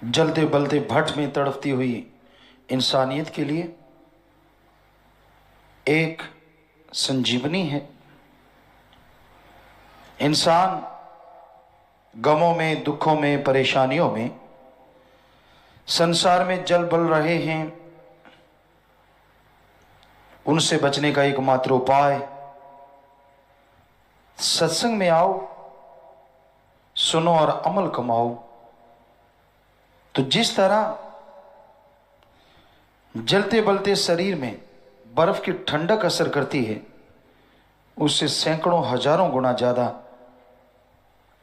जलते बलते भट्ट में तड़पती हुई इंसानियत के लिए एक संजीवनी है। इंसान गमों में, दुखों में, परेशानियों में संसार में जल बल रहे हैं। उनसे बचने का एकमात्र उपाय सत्संग में आओ, सुनो और अमल कमाओ। तो जिस तरह जलते बलते शरीर में बर्फ की ठंडक असर करती है, उससे सैकड़ों हजारों गुना ज्यादा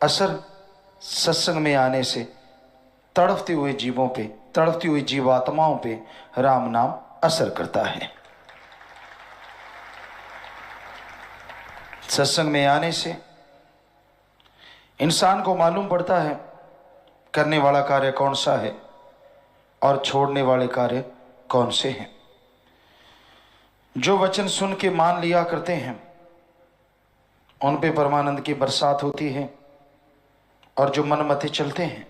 असर सत्संग में आने से तड़पते हुए जीवों पे, तड़पती हुई जीवात्माओं पे राम नाम असर करता है। सत्संग में आने से इंसान को मालूम पड़ता है करने वाला कार्य कौन सा है और छोड़ने वाले कार्य कौन से हैं। जो वचन सुन के मान लिया करते हैं उन पे परमानंद की बरसात होती है, और जो मनमते चलते हैं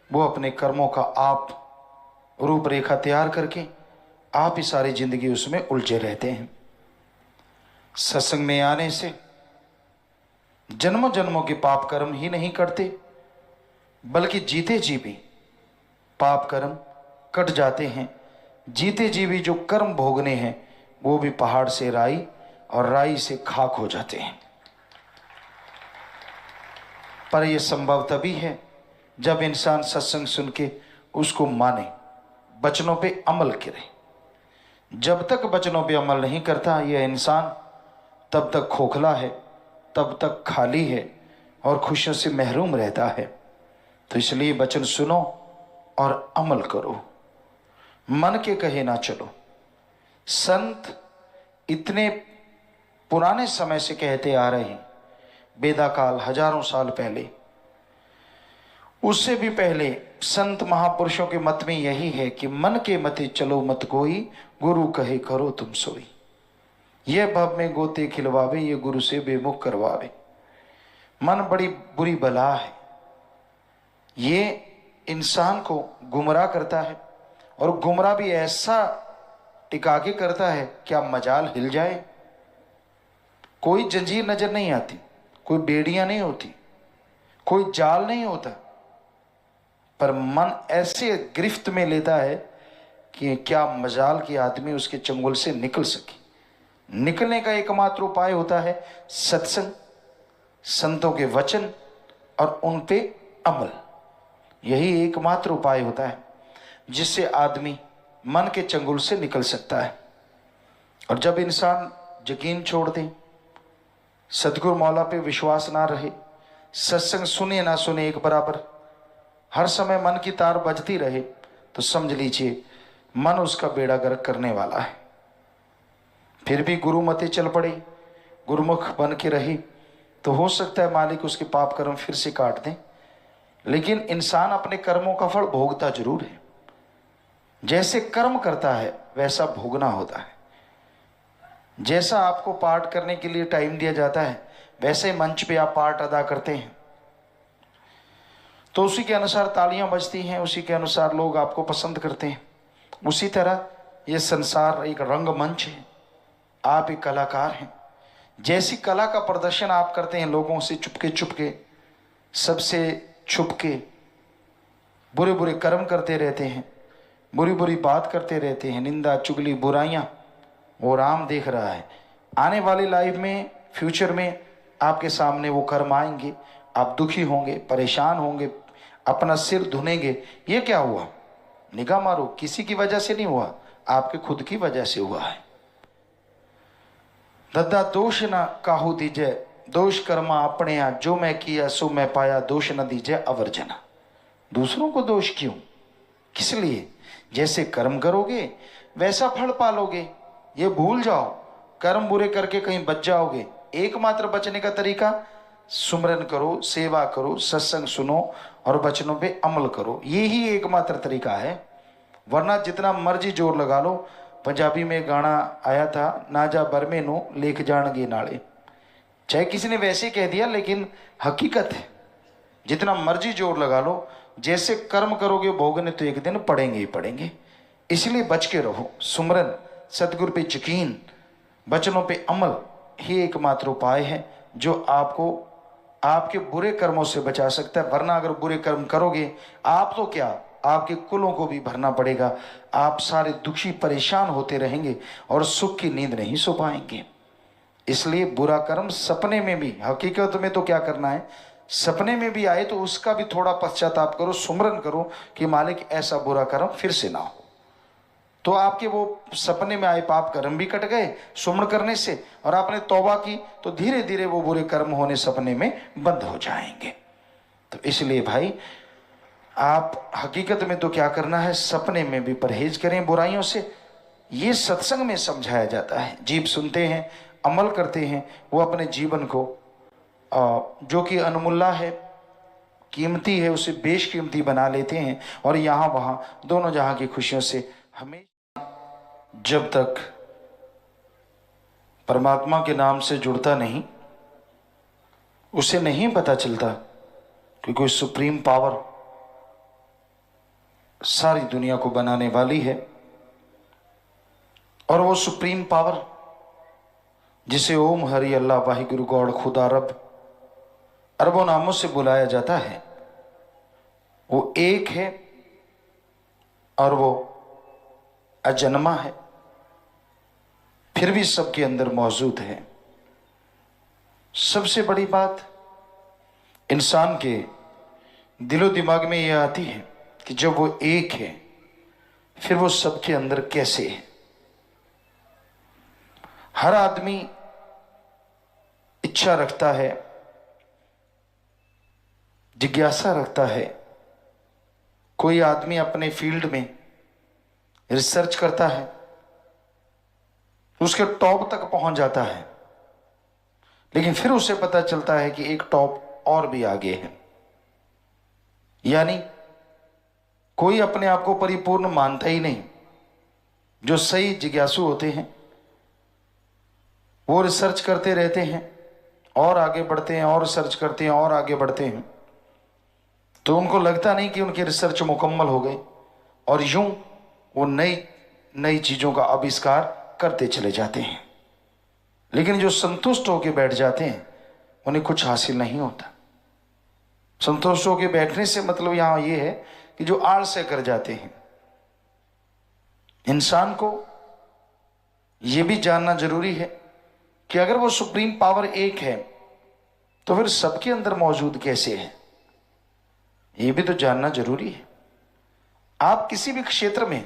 वो अपने कर्मों का आप रूपरेखा तैयार करके आप ही सारी जिंदगी उसमें उलझे रहते हैं। सत्संग में आने से जन्मों जन्मों के पाप कर्म ही नहीं करते, बल्कि जीते जी भी पाप कर्म कट जाते हैं। जीते जी भी जो कर्म भोगने हैं वो भी पहाड़ से राई और राई से खाक हो जाते हैं। पर यह संभव तभी है जब इंसान सत्संग सुन के उसको माने, वचनों पे अमल करे। जब तक वचनों पे अमल नहीं करता यह इंसान तब तक खोखला है, तब तक खाली है और खुशियों से महरूम रहता है। तो इसलिए वचन सुनो और अमल करो, मन के कहे ना चलो। संत इतने पुराने समय से कहते आ रहे हैं, वेदा काल हजारों साल पहले, उससे भी पहले संत महापुरुषों के मत में यही है कि मन के मते चलो मत कोई, गुरु कहे करो तुम सोई। यह भव में गोते खिलवावे, ये गुरु से बेमुख करवावे। मन बड़ी बुरी बला है, ये इंसान को गुमराह करता है, और गुमराह भी ऐसा टिका के करता है क्या मजाल हिल जाए। कोई जंजीर नजर नहीं आती, कोई बेड़ियां नहीं होती, कोई जाल नहीं होता, पर मन ऐसे गिरफ्त में लेता है कि क्या मजाल की आदमी उसके चंगुल से निकल सके। निकलने का एकमात्र उपाय होता है सत्संग, संतों के वचन और उन पे अमल। यही एकमात्र उपाय होता है जिससे आदमी मन के चंगुल से निकल सकता है। और जब इंसान यकीन छोड़ दे, सतगुरु मौला पे विश्वास ना रहे, सत्संग सुने ना सुने एक बराबर, हर समय मन की तार बजती रहे, तो समझ लीजिए मन उसका बेड़ा गर्क करने वाला है। फिर भी गुरु मते चल पड़े, गुरुमुख बन के रही, तो हो सकता है मालिक उसके पाप कर्म फिर से काट दें। लेकिन इंसान अपने कर्मों का फल भोगता जरूर है। जैसे कर्म करता है वैसा भोगना होता है। जैसा आपको पाठ करने के लिए टाइम दिया जाता है वैसे मंच पे आप पाठ अदा करते हैं, तो उसी के अनुसार तालियां बजती हैं, उसी के अनुसार लोग आपको पसंद करते हैं। उसी तरह ये संसार एक रंगमंच है, आप एक कलाकार हैं। जैसी कला का प्रदर्शन आप करते हैं, लोगों से चुपके चुपके, सबसे छुपके बुरे बुरे कर्म करते रहते हैं, बुरी बुरी बात करते रहते हैं, निंदा चुगली बुराइयां, वो राम देख रहा है। आने वाली लाइफ में, फ्यूचर में आपके सामने वो कर्म आएंगे, आप दुखी होंगे, परेशान होंगे, अपना सिर धुनेंगे। ये क्या हुआ? निगाह मारो, किसी की वजह से नहीं हुआ, आपके खुद की वजह से हुआ है। दद्दा दोष न काहू दीजे, दोष कर्मा अपने यहाँ, जो मैं किया सो मैं पाया, दोष न दीजे अवर्जना। दूसरों को दोष क्यों, किस लिए? जैसे कर्म करोगे वैसा फल पालोगे। ये भूल जाओ, कर्म बुरे करके कहीं बच जाओगे। एकमात्र बचने का तरीका सुमरन करो, सेवा करो, सत्संग सुनो और वचनों पे अमल करो। ये ही एकमात्र तरीका है। वरना जितना मर्जी जोर लगा लो, पंजाबी में गाना आया था, ना जा बरमे नो लेक जाणगे नाले। चाहे किसी ने वैसे कह दिया, लेकिन हकीकत है, जितना मर्जी जोर लगा लो जैसे कर्म करोगे भोगने तो एक दिन पड़ेंगे ही पड़ेंगे। इसलिए बच के रहो। सुमरन, सतगुरु पे यकीन, वचनों पे अमल ही एकमात्र उपाय है जो आपको आपके बुरे कर्मों से बचा सकता है। वरना अगर बुरे कर्म करोगे, आप तो क्या, आपके कुलों को भी भरना पड़ेगा। आप सारे दुखी परेशान होते रहेंगे और सुख की नींद नहीं सो पाएंगे। इसलिए बुरा कर्म सपने में भी, हकीकत में तो क्या करना है, सपने में भी आए तो उसका भी थोड़ा पश्चाताप करो, सुमरन करो कि मालिक ऐसा बुरा कर्म फिर से ना हो। तो आपके वो सपने में आए पाप कर्म भी कट गए सुमरण करने से, और आपने तौबा की तो धीरे धीरे वो बुरे कर्म होने सपने में बंद हो जाएंगे। तो इसलिए भाई, आप हकीकत में तो क्या करना है, सपने में भी परहेज करें बुराइयों से। ये सत्संग में समझाया जाता है। जीव सुनते हैं, अमल करते हैं, वो अपने जीवन को जो कि अनमूल्य है, कीमती है, उसे बेशकीमती बना लेते हैं और यहाँ वहाँ दोनों जहाँ की खुशियों से हमें जब तक परमात्मा के नाम से जुड़ता नहीं, उसे नहीं पता चलता कि कोई सुप्रीम पावर सारी दुनिया को बनाने वाली है। और वो सुप्रीम पावर जिसे ओम हरि अल्लाह वाहिगुरु गॉड खुदा रब अरबों नामों से बुलाया जाता है, वो एक है और वो अजन्मा है, फिर भी सबके अंदर मौजूद है। सबसे बड़ी बात इंसान के दिलो दिमाग में यह आती है कि जब वो एक है फिर वो सबके अंदर कैसे है। हर आदमी इच्छा रखता है, जिज्ञासा रखता है। कोई आदमी अपने फील्ड में रिसर्च करता है, उसके टॉप तक पहुंच जाता है, लेकिन फिर उसे पता चलता है कि एक टॉप और भी आगे है। यानी कोई अपने आप को परिपूर्ण मानता ही नहीं। जो सही जिज्ञासु होते हैं वो रिसर्च करते रहते हैं और आगे बढ़ते हैं, और रिसर्च करते हैं और आगे बढ़ते हैं, तो उनको लगता नहीं कि उनकी रिसर्च मुकम्मल हो गई, और यूं वो नई नई चीजों का आविष्कार करते चले जाते हैं। लेकिन जो संतुष्ट होकर बैठ जाते हैं उन्हें कुछ हासिल नहीं होता। संतुष्ट होकर बैठने से मतलब यहां ये है कि जो आलस्य कर जाते हैं। इंसान को यह भी जानना जरूरी है कि अगर वो सुप्रीम पावर एक है तो फिर सबके अंदर मौजूद कैसे है, यह भी तो जानना जरूरी है। आप किसी भी क्षेत्र में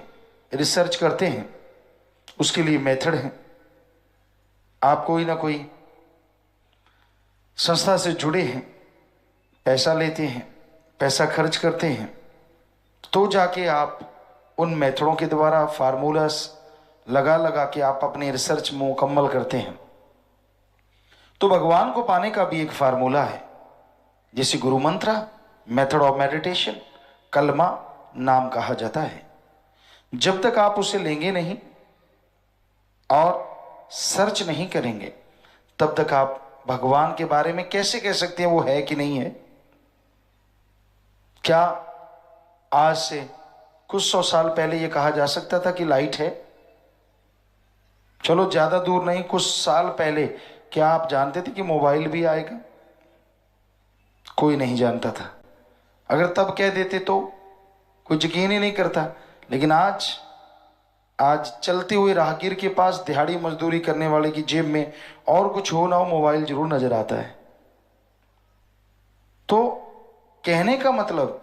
रिसर्च करते हैं, उसके लिए मेथड है। आप कोई ना कोई संस्था से जुड़े हैं, पैसा लेते हैं, पैसा खर्च करते हैं, तो जाके आप उन मेथडों के द्वारा फार्मूलास लगा लगा के आप अपनी रिसर्च मुकम्मल करते हैं। तो भगवान को पाने का भी एक फार्मूला है, जिसे गुरु मंत्र, मेथड ऑफ मेडिटेशन, कलमा नाम कहा जाता है। जब तक आप उसे लेंगे नहीं और सर्च नहीं करेंगे, तब तक आप भगवान के बारे में कैसे कह सकते हैं वो है कि नहीं है। क्या आज से कुछ 100 साल पहले यह कहा जा सकता था कि लाइट है? चलो ज्यादा दूर नहीं, कुछ साल पहले क्या आप जानते थे कि मोबाइल भी आएगा? कोई नहीं जानता था। अगर तब कह देते तो कोई यकीन ही नहीं करता। लेकिन आज चलते हुए राहगीर के पास, दिहाड़ी मजदूरी करने वाले की जेब में और कुछ हो ना हो, मोबाइल जरूर नजर आता है। तो कहने का मतलब,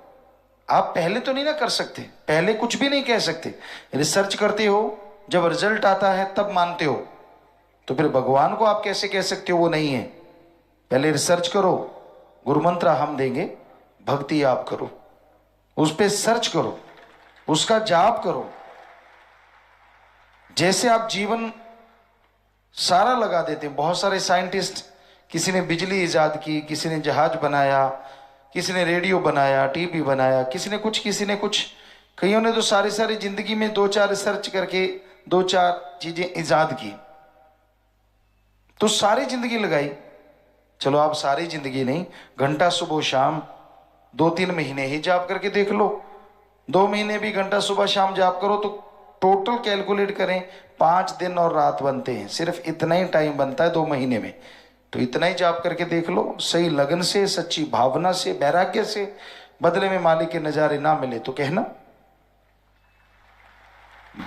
आप पहले तो नहीं ना कर सकते, पहले कुछ भी नहीं कह सकते। रिसर्च करते हो, जब रिजल्ट आता है तब मानते हो, तो फिर भगवान को आप कैसे कह सकते हो वो नहीं है? पहले रिसर्च करो, गुरु मंत्र हम देंगे, भक्ति आप करो, उस पर सर्च करो, उसका जाप करो। जैसे आप जीवन सारा लगा देते हैं। बहुत सारे साइंटिस्ट, किसी ने बिजली ईजाद की, किसी ने जहाज बनाया, किसी ने रेडियो बनाया, टीवी बनाया, किसी ने कुछ, कईयों ने तो सारी जिंदगी में 2-4 रिसर्च करके 2-4 चीजें ईजाद की, तो सारी जिंदगी लगाई। चलो आप सारी जिंदगी नहीं, घंटा सुबह शाम 2-3 महीने ही जाप करके देख लो। 2 महीने भी घंटा सुबह शाम जाप करो तो टोटल कैलकुलेट करें 5 दिन और रात बनते हैं, सिर्फ इतना ही टाइम बनता है 2 महीने में। तो इतना ही जाप करके देख लो, सही लगन से, सच्ची भावना से, वैराग्य से। बदले में मालिक के नजारे ना मिले तो कहना।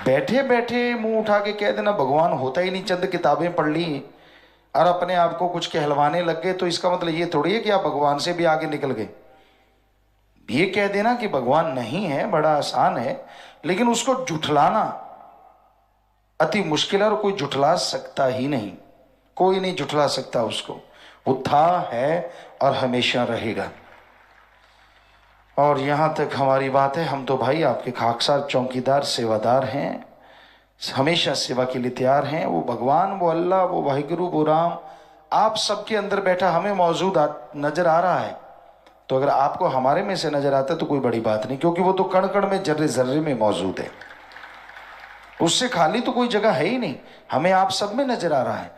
बैठे बैठे मुंह उठा के कह देना भगवान होता ही नहीं, चंद किताबें पढ़ ली और अपने आप को कुछ कहलवाने लग गए, तो इसका मतलब ये थोड़ी है कि आप भगवान से भी आगे निकल गए। ये कह देना कि भगवान नहीं है बड़ा आसान है, लेकिन उसको जुठलाना अति मुश्किल है और कोई जुठला सकता ही नहीं, कोई नहीं जुठला सकता उसको। वो था, है और हमेशा रहेगा। और यहां तक हमारी बात है, हम तो भाई आपके खाकसार चौकीदार सेवादार हैं, हमेशा सेवा के लिए तैयार हैं। वो भगवान, वो अल्लाह, वो वाहिगुरु, वो राम आप सबके अंदर बैठा हमें मौजूद नजर आ रहा है। तो अगर आपको हमारे में से नजर आता है तो कोई बड़ी बात नहीं, क्योंकि वो तो कण कण में, जर्रे जर्रे में मौजूद है। उससे खाली तो कोई जगह है ही नहीं, हमें आप सब में नजर आ रहा है।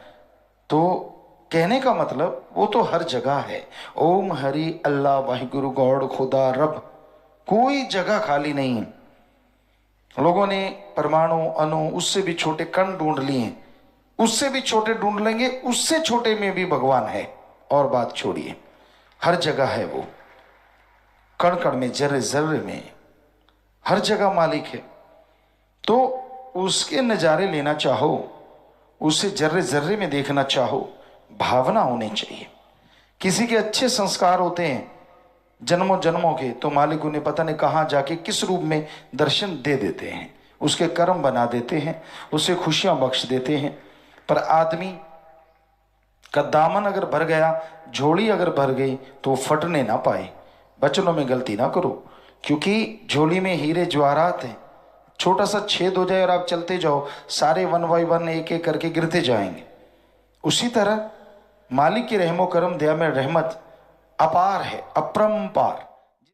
तो कहने का मतलब वो तो हर जगह है। ओम हरि अल्लाह वाहिगुरु गॉड खुदा रब, कोई जगह खाली नहीं है। लोगों ने परमाणु, अणु, उससे भी छोटे कण ढूंढ लिए, उससे भी छोटे ढूंढ लेंगे, उससे छोटे में भी भगवान है। और बात छोड़िए, हर जगह है वो, कण कण में, जर्रे जर्रे में, हर जगह मालिक है। तो उसके नजारे लेना चाहो, उसे जर्रे जर्रे में देखना चाहो, भावना होनी चाहिए। किसी के अच्छे संस्कार होते हैं जन्मों जन्मों के, तो मालिक उन्हें पता नहीं कहाँ जाके किस रूप में दर्शन दे देते हैं, उसके कर्म बना देते हैं, उसे खुशियां बख्श देते हैं। पर आदमी का दामन अगर भर गया, झोली अगर भर गई, तो वो फटने ना पाए। बचनों में गलती ना करो, क्योंकि झोली में हीरे जवाहरात हैं। छोटा सा छेद हो जाए और आप चलते जाओ, सारे 1 बाय 1 एक एक करके गिरते जाएंगे। उसी तरह मालिक की रहमो करम दया में रहमत अपार है, अपरंपार।